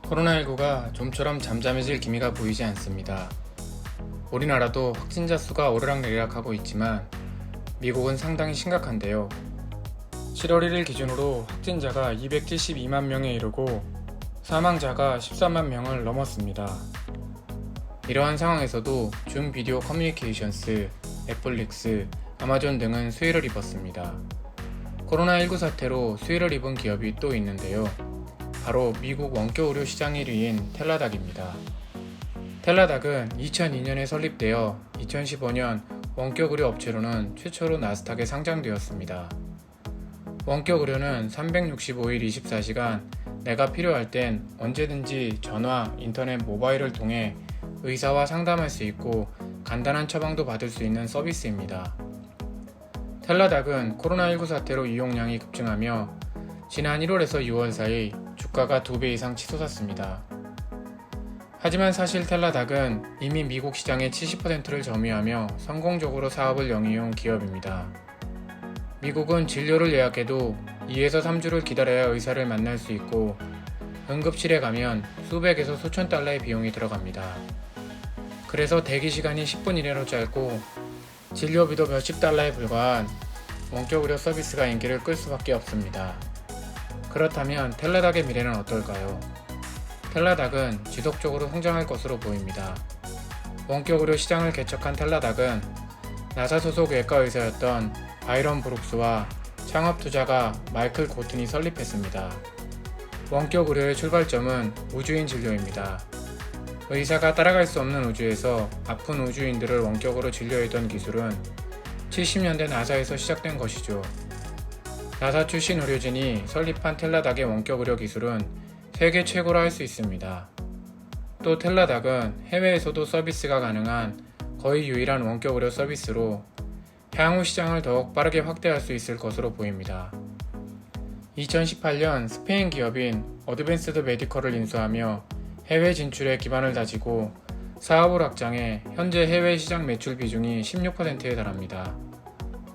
코로나19가 좀처럼 잠잠해질 기미가 보이지 않습니다. 우리나라도 확진자 수가 오르락내리락하고 있지만 미국은 상당히 심각한데요. 7월 1일 기준으로 확진자가 272만 명에 이르고 사망자가 14만 명을 넘었습니다. 이러한 상황에서도 줌 비디오 커뮤니케이션스, 넷플릭스, 아마존 등은 수혜를 입었습니다. 코로나19 사태로 수혜를 입은 기업이 또 있는데요. 바로 미국 원격 의료 시장 1위인 텔라닥입니다. 텔라닥은 2002년에 설립되어 2015년 원격 의료 업체로는 최초로 나스닥에 상장되었습니다. 원격 의료는 365일 24시간 내가 필요할 땐 언제든지 전화, 인터넷, 모바일을 통해 의사와 상담할 수 있고 간단한 처방도 받을 수 있는 서비스입니다. 텔라닥은 코로나19 사태로 이용량이 급증하며 지난 1월에서 6월 사이 주가가 2배 이상 치솟았습니다. 하지만 사실 텔라닥은 이미 미국 시장의 70%를 점유하며 성공적으로 사업을 영위해온 기업입니다. 미국은 진료를 예약해도 2에서 3주를 기다려야 의사를 만날 수 있고 응급실에 가면 수백에서 수천 달러의 비용이 들어갑니다. 그래서 대기 시간이 10분 이내로 짧고 진료비도 몇십 달러에 불과한 원격 의료 서비스가 인기를 끌 수밖에 없습니다. 그렇다면 텔라닥의 미래는 어떨까요? 텔라닥은 지속적으로 성장할 것으로 보입니다. 원격 의료 시장을 개척한 텔라닥은 나사 소속 외과 의사였던 바이런 브룩스와 창업 투자가 마이클 고튼이 설립했습니다. 원격 의료의 출발점은 우주인 진료입니다. 의사가 따라갈 수 없는 우주에서 아픈 우주인들을 원격으로 진료했던 기술은 70년대 나사에서 시작된 것이죠. 나사 출신 의료진이 설립한 텔라닥의 원격 의료 기술은 세계 최고라 할 수 있습니다. 또 텔라닥은 해외에서도 서비스가 가능한 거의 유일한 원격 의료 서비스로 향후 시장을 더욱 빠르게 확대할 수 있을 것으로 보입니다. 2018년 스페인 기업인 어드밴스드 메디컬을 인수하며 해외 진출에 기반을 다지고 사업을 확장해 현재 해외 시장 매출 비중이 16%에 달합니다.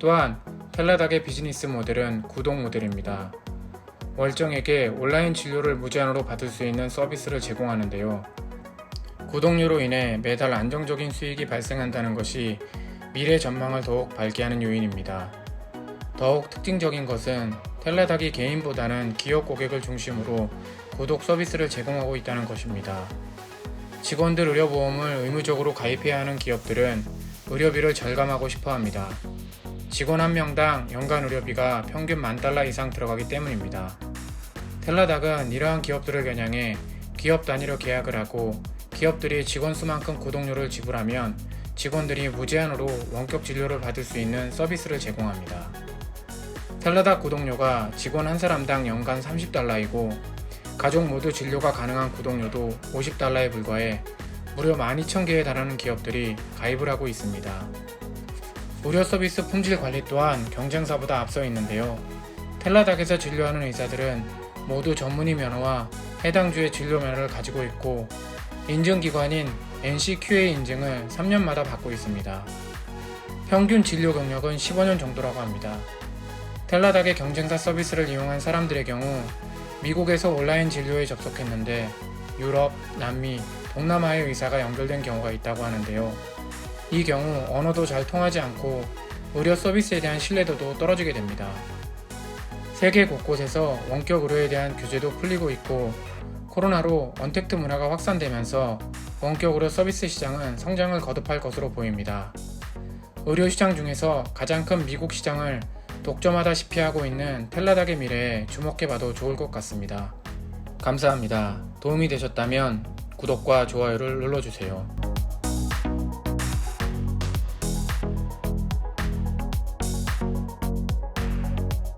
또한 텔라닥의 비즈니스 모델은 구독 모델입니다. 월정액에 온라인 진료를 무제한으로 받을 수 있는 서비스를 제공하는데요. 구독료로 인해 매달 안정적인 수익이 발생한다는 것이 미래 전망을 더욱 밝게 하는 요인입니다. 더욱 특징적인 것은 텔라닥이 개인보다는 기업 고객을 중심으로 구독 서비스를 제공하고 있다는 것입니다. 직원들 의료보험을 의무적으로 가입해야 하는 기업들은 의료비를 절감하고 싶어 합니다. 직원 한 명당 연간 의료비가 평균 $10,000 이상 들어가기 때문입니다. 텔라닥은 이러한 기업들을 겨냥해 기업 단위로 계약을 하고 기업들이 직원 수만큼 구독료를 지불하면 직원들이 무제한으로 원격 진료를 받을 수 있는 서비스를 제공합니다. 텔라닥 구독료가 직원 한 사람당 연간 $30이고 가족 모두 진료가 가능한 구독료도 $50에 불과해 무려 12,000개에 달하는 기업들이 가입을 하고 있습니다. 의료 서비스 품질 관리 또한 경쟁사보다 앞서 있는데요. 텔라닥에서 진료하는 의사들은 모두 전문의 면허와 해당 주의 진료 면허를 가지고 있고 인증기관인 NCQA 인증을 3년마다 받고 있습니다. 평균 진료 경력은 15년 정도라고 합니다. 텔라닥의 경쟁사 서비스를 이용한 사람들의 경우 미국에서 온라인 진료에 접속했는데 유럽, 남미, 동남아의 의사가 연결된 경우가 있다고 하는데요. 이 경우 언어도 잘 통하지 않고 의료 서비스에 대한 신뢰도도 떨어지게 됩니다. 세계 곳곳에서 원격 의료에 대한 규제도 풀리고 있고 코로나로 언택트 문화가 확산되면서 원격 의료 서비스 시장은 성장을 거듭할 것으로 보입니다. 의료 시장 중에서 가장 큰 미국 시장을 독점하다시피 하고 있는 텔라닥의 미래에 주목해봐도 좋을 것 같습니다. 감사합니다. 도움이 되셨다면 구독과 좋아요를 눌러주세요.